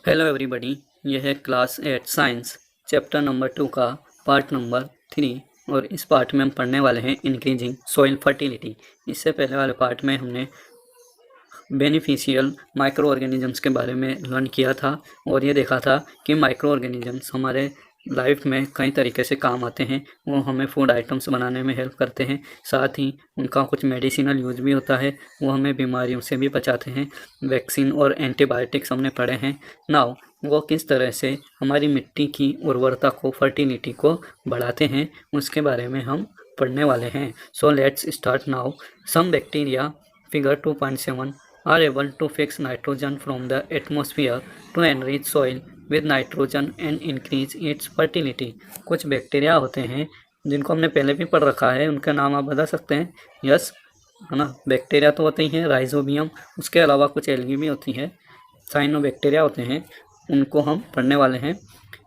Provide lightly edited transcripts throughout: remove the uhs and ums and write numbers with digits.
Hello everybody, यह है class 8 science chapter number 2 का पार्ट नंबर 3 और इस पार्ट में हम पढ़ने वाले हैं इंक्रीजिंग सॉइल फर्टिलिटी। इससे पहले वाले पार्ट में हमने बेनिफिशियल माइक्रो ऑर्गेनिजम्स के बारे में लर्न किया था और ये देखा था कि माइक्रो ऑर्गेनिजम्स हमारे लाइफ में कई तरीके से काम आते हैं। वो हमें फूड आइटम्स बनाने में हेल्प करते हैं, साथ ही उनका कुछ मेडिसिनल यूज भी होता है। वो हमें बीमारियों से भी बचाते हैं। वैक्सीन और एंटीबायोटिक्स हमने पढ़े हैं। नाउ वो किस तरह से हमारी मिट्टी की उर्वरता को, फर्टिलिटी को बढ़ाते हैं, उसके बारे में हम पढ़ने वाले हैं। So let's start now. Some bacteria figure 2.7 are able to fix nitrogen from the atmosphere to enrich soil with nitrogen and increase its fertility। कुछ बैक्टीरिया होते हैं जिनको हमने पहले भी पढ़ रखा है, उनका नाम आप बता सकते हैं? यस, है ना। बैक्टीरिया तो होते ही हैं, राइजोबियम, उसके अलावा कुछ एल्गी भी होती है, साइनोबैक्टीरिया होते हैं, उनको हम पढ़ने वाले हैं।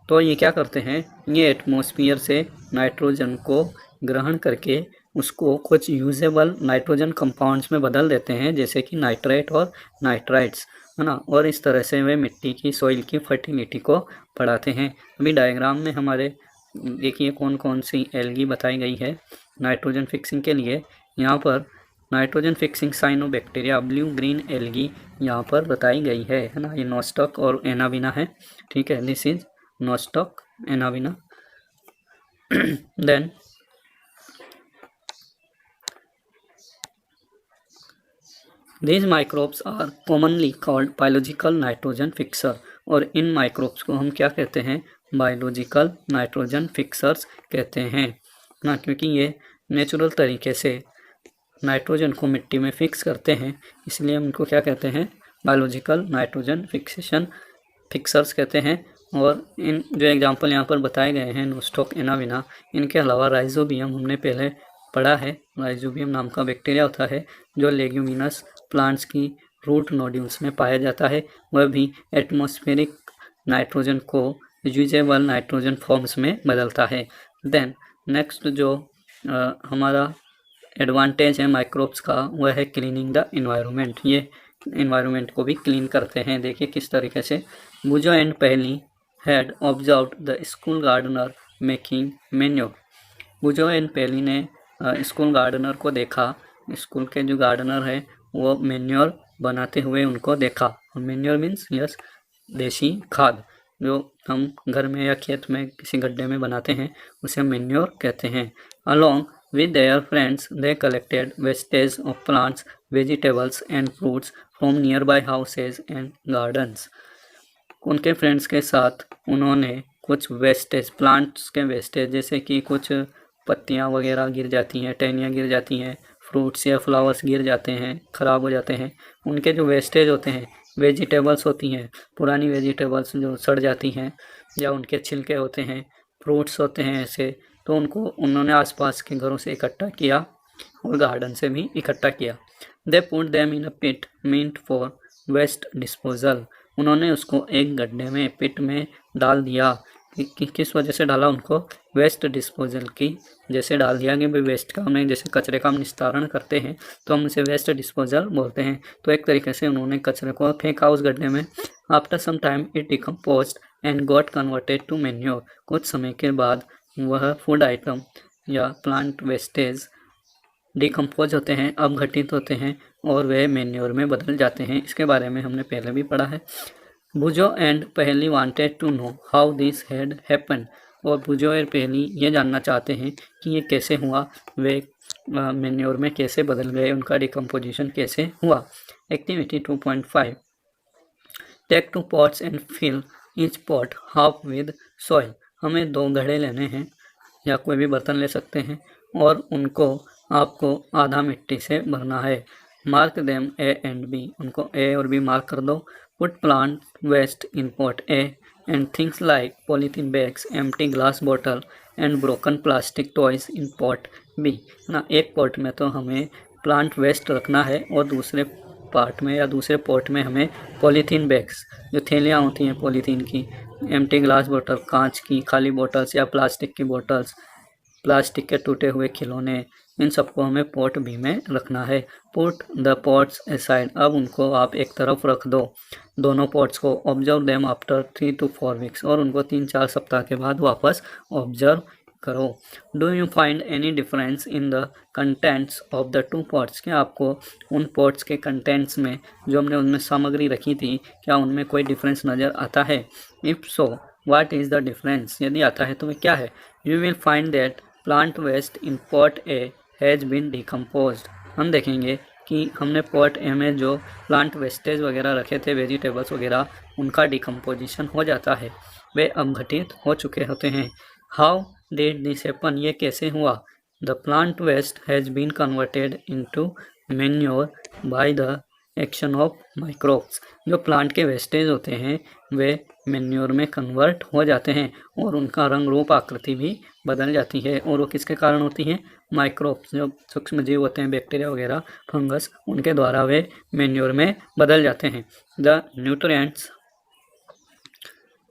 तो ये क्या करते हैं, ये एटमॉस्फेयर से नाइट्रोजन को ग्रहण करके उसको कुछ यूजेबल नाइट्रोजन कंपाउंड्स में बदल देते हैं, जैसे कि नाइट्रेट और नाइट्राइट्स, है ना। और इस तरह से वे मिट्टी की, सॉइल की फर्टिलिटी को बढ़ाते हैं। अभी डायग्राम में हमारे देखिए कौन कौन सी एल्गी बताई गई है नाइट्रोजन फिक्सिंग के लिए। यहाँ पर nitrogen fixing cyanobacteria, blue green algae यहाँ पर बताई गई है ना। ये नोस्टॉक और एनाविना है, ठीक है। दिस इज नोस्टॉक, एनाविना। Then these microbes are commonly called biological nitrogen fixer। और इन माइक्रोब्स को हम क्या कहते हैं? बायोलॉजिकल नाइट्रोजन फिक्सर्स कहते हैं ना, क्योंकि ये नेचुरल तरीके से नाइट्रोजन को मिट्टी में फिक्स करते हैं, इसलिए हम इनको क्या कहते हैं? बायोलॉजिकल नाइट्रोजन फिक्सर्स कहते हैं। और इन जो एग्जांपल यहाँ पर बताए गए हैं, नोस्टॉक, एनाविना, इनके अलावा राइजोबियम हमने पहले पढ़ा है। राइजोबियम नाम का बैक्टीरिया होता है जो लेग्यूमिनस प्लांट्स की रूट नोड्यूल्स में पाया जाता है। वह भी एटमॉस्फेरिक नाइट्रोजन को यूजेबल नाइट्रोजन फॉर्म्स में बदलता है। देन नेक्स्ट जो हमारा एडवांटेज है माइक्रोब्स का, वह है क्लीनिंग द इन्वायरमेंट। ये इन्वायरमेंट को भी क्लीन करते हैं। देखिए किस तरीके से। Boojho and Paheli had observed the school gardener making manure. Boojho and Paheli ने स्कूल गार्डनर को देखा, स्कूल के जो गार्डनर है वो मैन्योर बनाते हुए उनको देखा। मैन्योर मीन्स यस, देसी खाद, जो हम घर में या खेत में किसी गड्ढे में बनाते हैं, उसे मैन्योर कहते हैं। Along with their friends they collected wastage of plants, vegetables and fruits from nearby houses and gardens। उनके फ्रेंड्स के साथ उन्होंने कुछ वेस्टेज, प्लांट्स के वेस्टेज, जैसे कि कुछ पत्तियां वगैरह गिर जाती हैं, टहनियाँ गिर जाती हैं, फ्रूट्स या फ्लावर्स गिर जाते हैं, ख़राब हो जाते हैं, उनके जो वेस्टेज होते हैं, वेजिटेबल्स होती हैं, पुरानी वेजिटेबल्स जो सड़ जाती हैं, या उनके छिलके होते हैं, फ्रूट्स होते हैं ऐसे, तो उनको उन्होंने आसपास के घरों से इकट्ठा किया और गार्डन से भी इकट्ठा किया। They put them in a pit meant for waste disposal. उन्होंने उसको एक गड्ढे में, पिट में डाल दिया। कि किस वजह से डाला? उनको वेस्ट डिस्पोजल की जैसे डाल दिया कि भाई वेस्ट का, हमें जैसे कचरे का हम निस्तारण करते हैं तो हम उसे वेस्ट डिस्पोजल बोलते हैं। तो एक तरीके से उन्होंने कचरे को फेंका उस गड्ढे में। After some time it decomposed and got converted to manure. कुछ समय के बाद वह फूड आइटम या प्लांट वेस्टेज डिकम्पोज होते हैं, अपघटित होते हैं और वे मैन्योर में बदल जाते हैं। इसके बारे में हमने पहले भी पढ़ा है। Boojho and Paheli wanted to know how this had happened. और बुजो और पहली ये जानना चाहते हैं कि ये कैसे हुआ, वे मैन्योर में कैसे बदल गए, उनका डिकम्पोजिशन कैसे हुआ। Activity 2.5 take 2 pots and fill each pot half with soil. हमें 2 घड़े लेने हैं या कोई भी बर्तन ले सकते हैं और उनको आपको आधा मिट्टी से भरना है। Mark them A and B. उनको ए और बी मार्क कर दो। Put plant waste in pot A and things like polythene bags, empty glass bottle and broken plastic toys in pot B. ना, एक पॉट में तो हमें प्लांट वेस्ट रखना है और दूसरे पार्ट में या दूसरे पॉट में हमें पॉलीथीन बैग्स, जो थैलियाँ होती हैं पॉलीथीन की, एम्प्टी ग्लास बॉटल, कांच की खाली बॉटल्स या प्लास्टिक की बॉटल्स, प्लास्टिक के टूटे हुए खिलौने, इन सबको हमें पॉट बी में रखना है। पुट द पॉट्स असाइड, अब उनको आप एक तरफ रख दो, दोनों पॉट्स को। Observe them after 3 to 4 weeks, और उनको 3-4 सप्ताह के बाद वापस ऑब्जर्व करो। Do you find any difference in the contents of the 2 pots, क्या आपको उन पॉट्स के कंटेंट्स में, जो हमने उनमें सामग्री रखी थी, क्या उनमें कोई डिफरेंस नज़र आता है? If so what is the difference, यदि आता है तो वह क्या है? You will find that plant waste in pot A has been decomposed, हम देखेंगे कि हमने पॉट ए में जो प्लांट वेस्टेज वगैरह रखे थे, वेजिटेबल्स वगैरह, उनका डिकम्पोजिशन हो जाता है, वे अपघटित हो चुके होते हैं। हाउ डिड दिस हैपन, ये कैसे हुआ? The plant waste has been converted into manure by the action of microbes, जो प्लांट के वेस्टेज होते हैं वे मैन्योर में कन्वर्ट हो जाते हैं, और उनका रंग रूप आकृति भी बदल जाती है, और वो किसके कारण होती है? माइक्रोब्स, जो सूक्ष्म जीव होते हैं, बैक्टीरिया वगैरह, फंगस, उनके द्वारा वे मैन्योर में बदल जाते हैं। The nutrients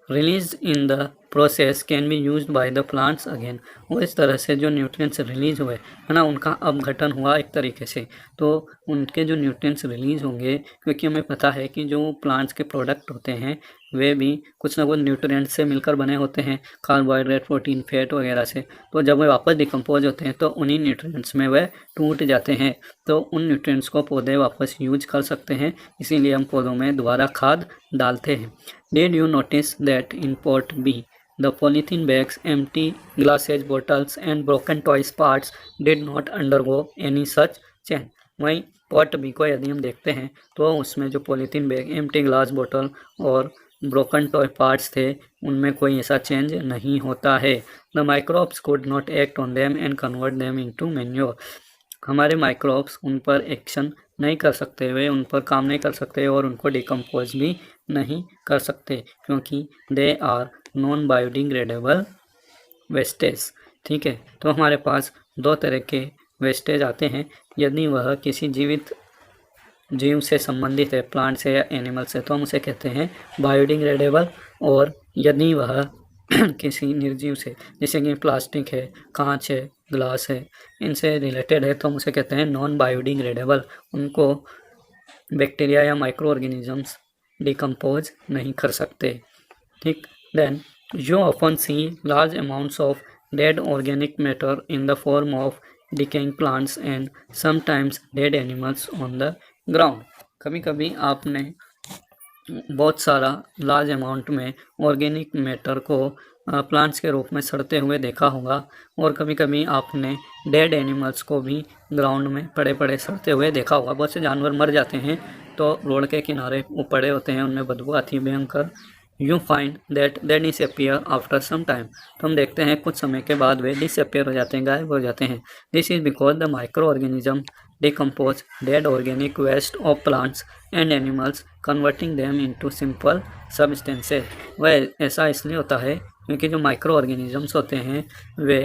release in the process can be used by the plants again, और इस तरह से जो न्यूट्रिएंट्स रिलीज हुए है ना, उनका अपघटन हुआ एक तरीके से, तो उनके जो न्यूट्रिएंट्स रिलीज होंगे, क्योंकि हमें पता है कि जो प्लांट्स के प्रोडक्ट होते हैं वे भी कुछ ना कुछ न्यूट्रिएंट्स से मिलकर बने होते हैं, कार्बोहाइड्रेट, प्रोटीन, फैट वगैरह से, तो जब वे वापस डिकम्पोज होते हैं तो उन्हीं न्यूट्रिएंट्स में वे टूट जाते हैं, तो उन न्यूट्रिएंट्स को पौधे वापस यूज कर सकते हैं, इसीलिए हम पौधों में दोबारा खाद डालते हैं। Did you notice that in pot B, the polythene bags, empty glasses, bottles and broken toys parts did not undergo any such change? वहीं pot B को यदि हम देखते हैं तो उसमें जो पॉलीथीन बैग, एम्प्टी ग्लास बोतल और ब्रोकन टॉय पार्ट्स थे, उनमें कोई ऐसा चेंज नहीं होता है। The microbes could not act on them and convert them into manure. हमारे माइक्रोब्स उन पर एक्शन नहीं कर सकते, वे उन पर काम नहीं कर सकते और उनको डिकम्पोज भी नहीं कर सकते, क्योंकि they are non biodegradable wastage. ठीक है, तो हमारे पास 2 तरह के वेस्टेज आते हैं, यदि वह किसी जीवित जीव से संबंधित है, प्लांट से या एनिमल से, तो हम उसे कहते हैं बायोडिग्रेडेबल, और यदि वह किसी निर्जीव से, जैसे कि प्लास्टिक है, कांच है, ग्लास है, इनसे रिलेटेड है, तो हम उसे कहते हैं नॉन बायोडिग्रेडेबल, उनको बैक्टीरिया या माइक्रो ऑर्गेनिजम्स डिकम्पोज नहीं कर सकते। ठीक, then you often see large amounts of dead organic matter in the form of decaying plants and sometimes dead animals on the ground, कभी कभी आपने बहुत सारा लार्ज अमाउंट में ऑर्गेनिक मैटर को प्लांट्स के रूप में सड़ते हुए देखा होगा, और कभी कभी आपने डेड एनिमल्स को भी ग्राउंड में पड़े पड़े सड़ते हुए देखा होगा। बहुत से जानवर मर जाते हैं तो रोड के किनारे वो पड़े होते हैं, उनमें बदबू आती है भयंकर। You find that they disappear after some time, तो हम देखते हैं कुछ समय के बाद वे डिसअपियर हो जाते हैं, गायब हो जाते हैं। This is because the micro organism decompose dead organic waste of plants and animals converting them into simple substances। वह ऐसा इसलिए होता है क्योंकि जो माइक्रो ऑर्गेनिजम्स होते हैं वे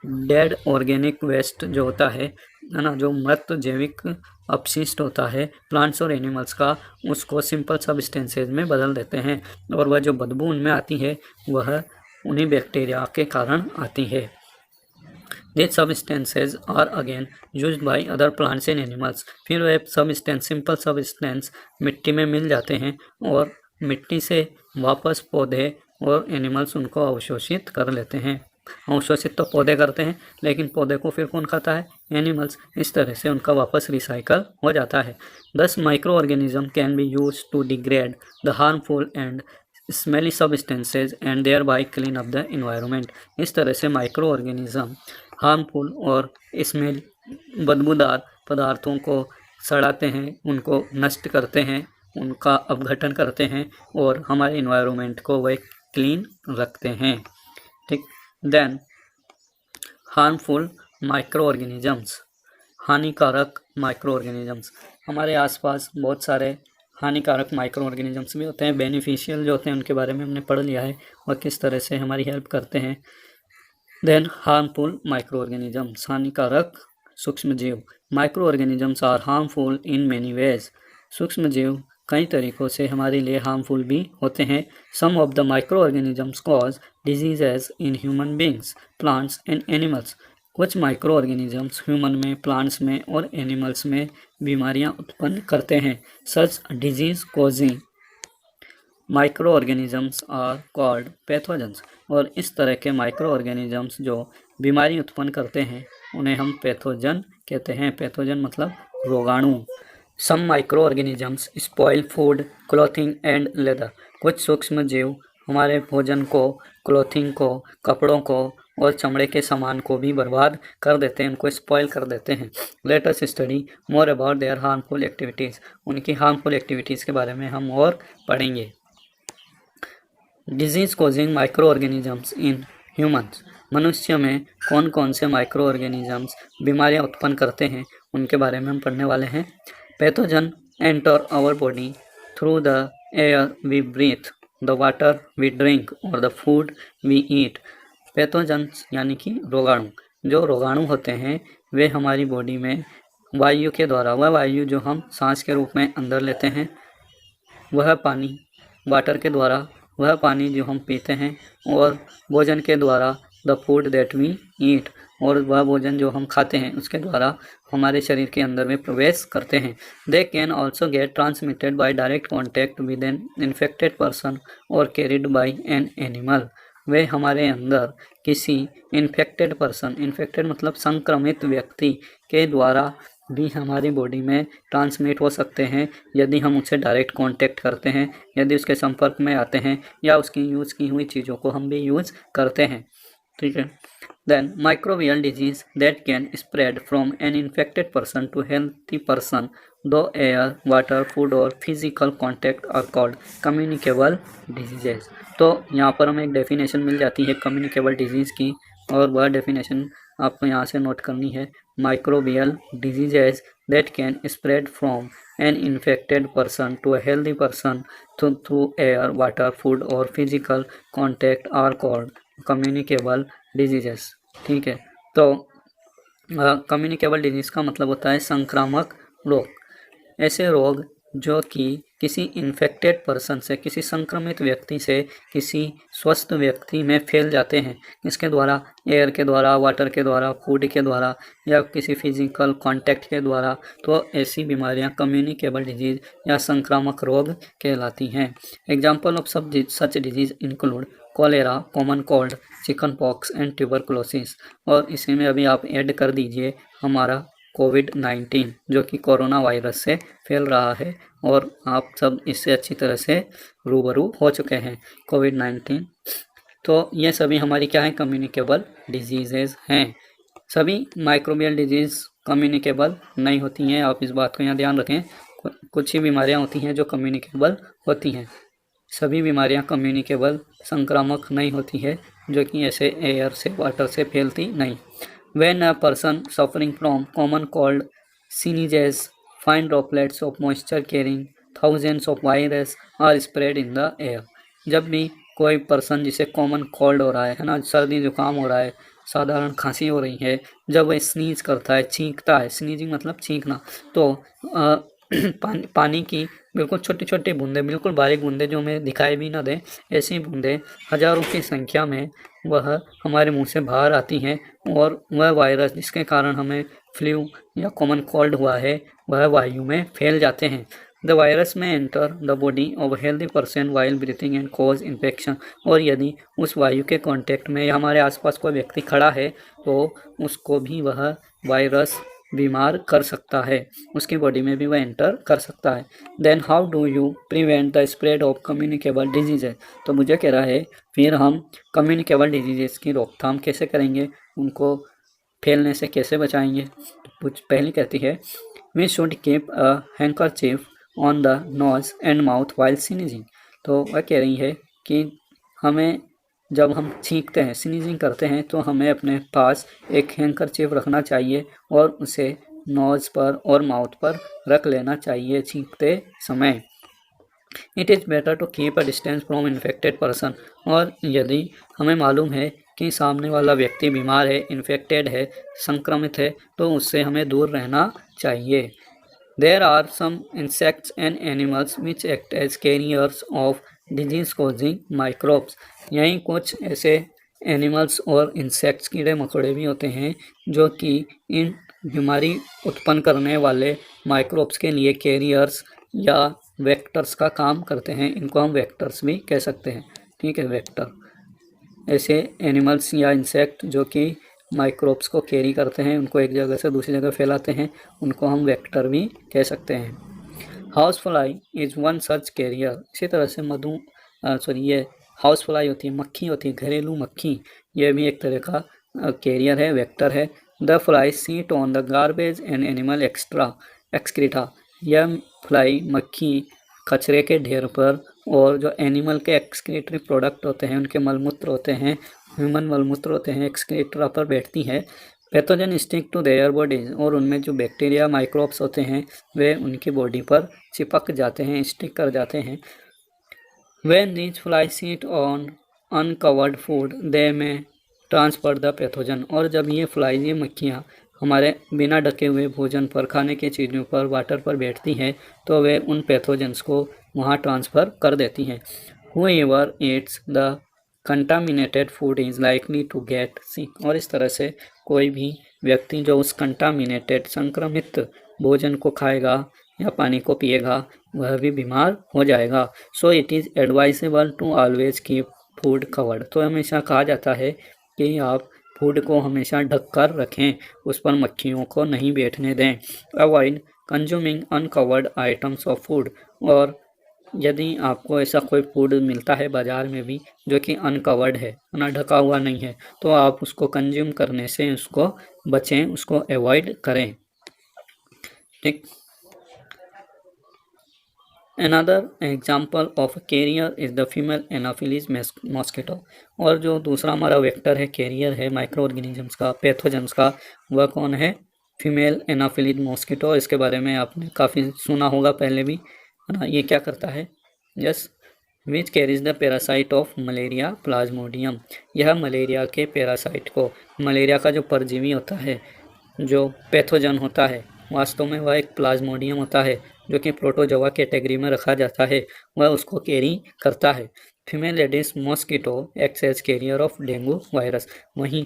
डेड ऑर्गेनिक वेस्ट जो होता है ना, जो मृत जैविक अपशिष्ट होता है प्लांट्स और एनिमल्स का, उसको सिंपल सब्सटेंसेज में बदल देते हैं, और वह जो बदबू उनमें आती है वह उन्हीं बैक्टीरिया के कारण आती है। These substances are again used by other plants and animals। फिर वे सबस्टेंस, सिंपल सबस्टेंस मिट्टी में मिल जाते हैं, और मिट्टी से वापस पौधे और एनिमल्स उनको अवशोषित कर लेते हैं। अवशोषित तो पौधे करते हैं, लेकिन पौधे को फिर कौन खाता है? एनिमल्स। इस तरह से उनका वापस रिसाइकल हो जाता है। Thus micro organism can be use to degrade the harmful and smelly substances and thereby clean up the environment. इस तरह से माइक्रो ऑर्गेनिज्म हार्मफुल और स्मेल, बदबूदार पदार्थों को सड़ाते हैं, उनको नष्ट करते हैं, उनका अपघटन करते हैं, और हमारे इन्वायरमेंट को वह क्लीन रखते हैं। ठीक, देन हार्मफुल माइक्रो ऑर्गेनिजम्स, हानिकारक माइक्रो ऑर्गेनिजम्स। हमारे आसपास बहुत सारे हानिकारक माइक्रो ऑर्गेनिजम्स भी होते हैं। बेनिफिशियल जो होते हैं उनके बारे में हमने पढ़ लिया है और किस तरह से हमारी हेल्प करते हैं। देन हार्मफुल माइक्रो ऑर्गेनिजम्स, हानिकारक सूक्ष्म जीव। Micro organisms are harmful in many ways. सूक्ष्म जीव कई तरीक़ों से हमारे लिए हार्मफुल भी होते हैं। Some of the micro organisms cause diseases in human beings, plants and animals. कुछ माइक्रो ऑर्गेनिजम्स ह्यूमन में, प्लांट्स में और एनिमल्स में बीमारियां उत्पन्न करते हैं। Such disease causing micro organisms are called pathogens. और इस तरह के माइक्रो ऑर्गेनिजम्स जो बीमारी उत्पन्न करते हैं उन्हें हम पैथोजन कहते हैं। पैथोजन मतलब रोगाणु। Some micro organisms spoil food, clothing and leather. कुछ सूक्ष्म जीव हमारे भोजन को, क्लॉथिंग को, कपड़ों को और चमड़े के सामान को भी बर्बाद कर देते हैं, उनको स्पॉइल कर देते हैं। Let us study more about their harmful activities. उनकी हार्मफुल एक्टिविटीज़ के बारे में हम और पढ़ेंगे। Disease causing micro organisms in humans. मनुष्य में कौन कौन से माइक्रो ऑर्गेनिजम्स बीमारियां उत्पन्न करते हैं उनके बारे में हम पढ़ने वाले हैं। Pathogen enter our body through the air we breathe, the water we drink और the food we eat. Pathogens यानी कि रोगाणु। जो रोगाणु होते हैं वे हमारी बॉडी में वायु के द्वारा, वह वायु जो हम सांस के रूप में अंदर लेते हैं, वह पानी, वाटर के द्वारा वह पानी जो हम पीते हैं, और भोजन के द्वारा the food that we eat, और वह भोजन जो हम खाते हैं उसके द्वारा हमारे शरीर के अंदर में प्रवेश करते हैं। They can also get transmitted by direct contact with N infected person और कैरिड बाय एन एनिमल। वे हमारे अंदर किसी इन्फेक्टेड पर्सन, इन्फेक्टेड मतलब संक्रमित व्यक्ति के द्वारा भी हमारी बॉडी में ट्रांसमिट हो सकते हैं यदि हम उससे डायरेक्ट कांटेक्ट करते हैं, यदि उसके संपर्क में आते हैं या उसकी यूज़ की हुई चीज़ों को हम भी यूज़ करते हैं। ठीक है। Then microbial disease that can spread from an infected person to healthy person through air, water, food और physical contact are called communicable diseases. तो यहाँ पर हमें एक डेफिनेशन मिल जाती है कम्युनिकेबल डिजीज़ की, और वह डेफिनेशन आपको यहाँ से नोट करनी है। Microbial diseases that can spread from an infected person to a healthy person through air, water, food और physical contact are called communicable diseases. ठीक है। तो कम्युनिकेबल डिजीज़ का मतलब होता है संक्रामक रोग। ऐसे रोग जो कि किसी इन्फेक्टेड पर्सन से, किसी संक्रमित व्यक्ति से किसी स्वस्थ व्यक्ति में फैल जाते हैं, इसके द्वारा, एयर के द्वारा, वाटर के द्वारा, फूड के द्वारा या किसी फिजिकल कांटेक्ट के द्वारा। तो ऐसी बीमारियां कम्युनिकेबल डिजीज़ या संक्रामक रोग कहलाती हैं। Example of such disease include cholera, common cold, chicken pox and tuberculosis. और इसी में अभी आप ऐड कर दीजिए हमारा कोविड-19 जो कि कोरोना वायरस से फैल रहा है, और आप सब इससे अच्छी तरह से रूबरू हो चुके हैं। कोविड-19, तो ये सभी हमारी क्या है, कम्युनिकेबल डिजीज़ेज़ हैं। सभी माइक्रोबियल डिजीज़ कम्युनिकेबल नहीं होती हैं, आप इस बात को यहाँ ध्यान रखें। कुछ ही बीमारियाँ होती हैं जो कम्युनिकेबल होती हैं। सभी बीमारियाँ कम्युनिकेबल, संक्रामक नहीं होती है, जो कि ऐसे एयर से, वाटर से फैलती नहीं। When a person suffering from common cold sneezes, fine droplets of moisture carrying thousands of virus are spread in the air। जब भी कोई पर्सन जिसे कॉमन कोल्ड हो रहा है ना, सर्दी जुकाम हो रहा है, साधारण खांसी हो रही है, जब वह स्नीज करता है, छींकता है, स्नीजिंग मतलब छींकना, तो पानी की बिल्कुल छोटी छोटी बूंदें, बिल्कुल बारीक बूंदें जो हमें दिखाई भी ना दें, ऐसी बूंदें हजारों की संख्या में वह हमारे मुंह से बाहर आती हैं, और वह वायरस जिसके कारण हमें फ्लू या कॉमन कोल्ड हुआ है वह वायु में फैल जाते हैं। द वायरस में enter the body of healthy person while breathing and cause infection. और यदि उस वायु के कांटेक्ट में या हमारे आसपास कोई व्यक्ति खड़ा है तो उसको भी वह वायरस बीमार कर सकता है, उसकी बॉडी में भी वह एंटर कर सकता है। Then how do you prevent the spread of communicable diseases. तो मुझे कह रहा है फिर हम कम्युनिकेबल डिजीजेस की रोकथाम कैसे करेंगे, उनको फैलने से कैसे बचाएंगे। कुछ पहली कहती है we should keep a handkerchief on the nose and mouth while sneezing. तो वह कह रही है कि हमें जब हम छींकते हैं, स्नीजिंग करते हैं, तो हमें अपने पास एक हैंकरचीफ रखना चाहिए और उसे नोज पर और माउथ पर रख लेना चाहिए छींकते समय। It is better to keep a distance from infected person. और यदि हमें मालूम है कि सामने वाला व्यक्ति बीमार है, इन्फेक्टेड है, संक्रमित है, तो उससे हमें दूर रहना चाहिए। There are some insects and animals which act as carriers of disease causing microbes। यहीं कुछ ऐसे एनिमल्स और इंसेक्ट्स कीड़े मकोड़े भी होते हैं जो कि इन बीमारी उत्पन्न करने वाले माइक्रोब्स के लिए कैरियर्स या वेक्टर्स का काम करते हैं। इनको हम वेक्टर्स भी कह सकते हैं। ठीक है, वेक्टर ऐसे एनिमल्स या इंसेक्ट जो कि माइक्रोब्स को कैरी करते हैं, उनको एक जगह से दूसरी जगह फैलाते हैं, उनको हम वेक्टर भी कह सकते हैं। House fly is one such carrier. इसी तरह से ये हाउस फ्लाई होती है, मक्खी होती है, घरेलू मक्खी, ये भी एक तरह का कैरियर है, वेक्टर है। The fly seat on the garbage and animal excreta. यह फ्लाई मक्खी कचरे के ढेर पर और जो एनिमल के एक्सक्रीटरी प्रोडक्ट होते हैं, उनके मलमूत्र होते हैं, ह्यूमन मलमूत्र होते हैं, एक्सक्रीटरा पर बैठती है। Pathogen stick to their bodies, और उनमें जो बैक्टीरिया माइक्रोब्स होते हैं वे उनकी बॉडी पर चिपक जाते हैं, स्टिक कर जाते हैं। When these flies sit on uncovered food, they may transfer the pathogen. और जब ये फ्लाइज, ये मक्खियाँ हमारे बिना ढके हुए भोजन पर, खाने की चीज़ों पर, वाटर पर बैठती हैं तो वे उन पैथोजन्स को वहाँ ट्रांसफ़र कर देती हैं। Whoever eats the contaminated food is likely to get sick। और इस तरह से कोई भी व्यक्ति जो उस कंटामिनेटेड, संक्रमित भोजन को खाएगा या पानी को पिएगा वह भी बीमार हो जाएगा। So it is advisable to always keep food covered. तो हमेशा कहा जाता है कि आप फूड को हमेशा ढक कर रखें, उस पर मक्खियों को नहीं बैठने दें। Avoid consuming uncovered items of food. और यदि आपको ऐसा कोई फूड मिलता है बाज़ार में भी जो कि अनकवर्ड है, ना ढका हुआ नहीं है, तो आप उसको कंज्यूम करने से उसको बचें, उसको अवॉइड करें। ठीक। Another example of a carrier is the female Anopheles mosquito। और जो दूसरा हमारा वेक्टर है, कैरियर है माइक्रो ऑर्गेनिजम्स का, पैथोजन्स का, वह कौन है? Female Anopheles mosquito. इसके बारे में आपने काफ़ी सुना होगा पहले भी, है ना। ये क्या करता है? Yes, which carries the parasite of malaria Plasmodium. यह मलेरिया के पैरासाइट को, मलेरिया का जो परजीवी होता है, जो पैथोजन होता है, वास्तव में वह एक प्लाज्मोडियम होता है जो कि प्रोटोजोआ कैटेगरी में रखा जाता है, वह उसको कैरी करता है। Female Aedes mosquito acts as carrier of dengue virus. वहीं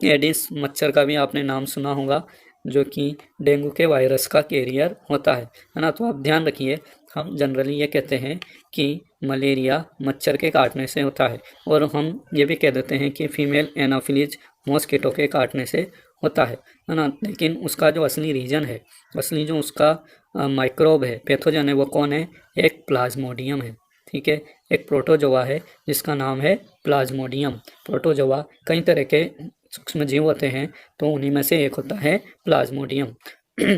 एडिस मच्छर का भी आपने नाम सुना होगा जो कि डेंगू के वायरस का कैरियर होता है ना। तो आप ध्यान रखिए, हम जनरली ये कहते हैं कि मलेरिया मच्छर के काटने से होता है, और हम ये भी कह देते हैं कि फीमेल एनाफिलीज मॉस्किटो के काटने से होता है ना। लेकिन उसका जो असली रीजन है, असली जो उसका माइक्रोब है, पैथोजन है, वो कौन है? एक प्लाज्मोडियम है। ठीक है, एक प्रोटोजोआ है जिसका नाम है प्लाज्मोडियम। प्रोटोजोआ कई तरह के सूक्ष्म जीव होते हैं, तो उन्हीं में से एक होता है प्लाज्मोडियम।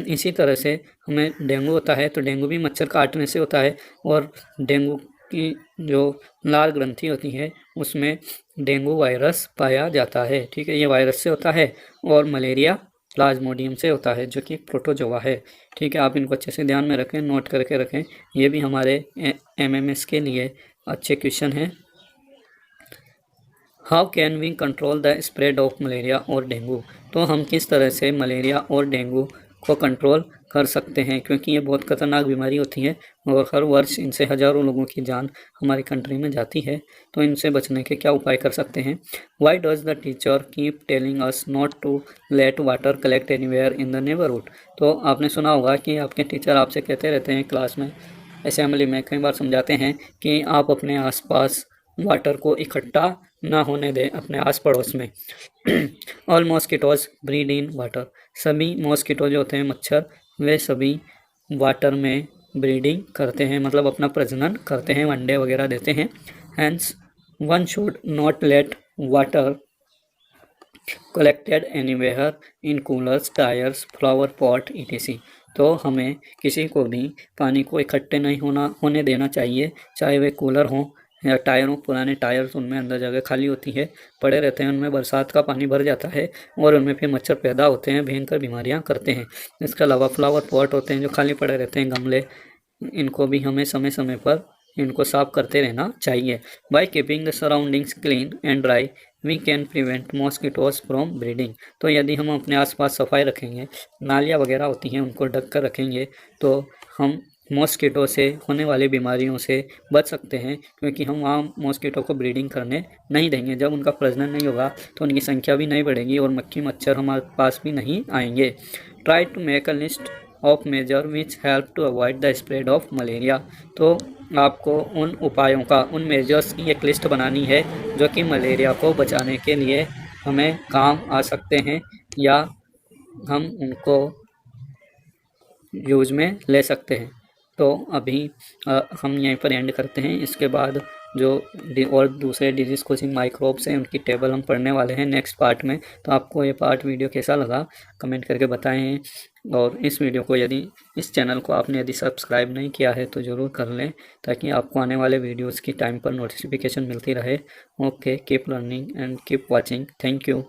इसी तरह से हमें डेंगू होता है, तो डेंगू भी मच्छर काटने से होता है, और डेंगू की जो लाल ग्रंथि होती है उसमें डेंगू वायरस पाया जाता है। ठीक है, ये वायरस से होता है, और मलेरिया प्लाज्मोडियम से होता है जो कि प्रोटोजोआ है। ठीक है, आप इनको अच्छे से ध्यान में रखें, नोट करके रखें, ये भी हमारे एमएमएस के लिए अच्छे क्वेश्चन हैं। How can we control the spread of malaria और डेंगू। तो हम किस तरह से मलेरिया और डेंगू को कंट्रोल कर सकते हैं, क्योंकि ये बहुत खतरनाक बीमारी होती है और हर वर्ष इनसे हज़ारों लोगों की जान हमारी कंट्री में जाती है। तो इनसे बचने के क्या उपाय कर सकते हैं? Why does the teacher keep telling us not to let water collect anywhere in the neighbourhood. तो आपने सुना होगा कि आपके टीचर आपसे कहते रहते हैं क्लास में, असेंबली में कई बार समझाते हैं कि आप अपने आसपास वाटर को इकट्ठा ना होने दें अपने आस पड़ोस में। All mosquitoes breed in water. सभी मॉस्किटो जो होते हैं, मच्छर, वे सभी वाटर में ब्रीडिंग करते हैं, मतलब अपना प्रजनन करते हैं, अंडे वगैरह देते हैं। Hence one should not let water collected anywhere in coolers, tyres, flower pot etc। तो हमें किसी को भी पानी को इकट्ठे नहीं होने देना चाहिए, चाहे वे कूलर हों या टायर हो। पुराने टायर्स, उनमें अंदर जगह खाली होती है, पड़े रहते हैं, उनमें बरसात का पानी भर जाता है और उनमें फिर मच्छर पैदा होते हैं, भयंकर बीमारियां करते हैं। इसके अलावा फ्लावर पॉट होते हैं जो खाली पड़े रहते हैं, गमले, इनको भी हमें समय समय पर इनको साफ करते रहना चाहिए। By keeping the surroundings clean and dry we can prevent mosquitoes from breeding. तो यदि हम अपने आसपास सफाई रखेंगे, नालियाँ वगैरह होती हैं उनको ढक कर रखेंगे, तो हम मॉस्किटो से होने वाली बीमारियों से बच सकते हैं, क्योंकि हम वहाँ मॉस्किटो को ब्रीडिंग करने नहीं देंगे। जब उनका प्रजनन नहीं होगा तो उनकी संख्या भी नहीं बढ़ेगी और मक्खी मच्छर हमारे पास भी नहीं आएंगे। Try to make a list of measure which help to avoid the spread of malaria. तो आपको उन उपायों का, उन मेजर्स की एक लिस्ट बनानी है जो कि मलेरिया को बचाने के लिए हमें काम आ सकते हैं या हम उनको यूज में ले सकते हैं। तो अभी हम यहीं पर एंड करते हैं। इसके बाद जो और दूसरे डिजीज़ कोजिंग माइक्रोब्स हैं उनकी टेबल हम पढ़ने वाले हैं नेक्स्ट पार्ट में। तो आपको ये पार्ट वीडियो कैसा लगा कमेंट करके बताएं। और इस वीडियो को इस चैनल को आपने यदि सब्सक्राइब नहीं किया है तो ज़रूर कर लें, ताकि आपको आने वाले वीडियोज़ की टाइम पर नोटिफिकेशन मिलती रहे। Okay, keep learning and keep watching. Thank you.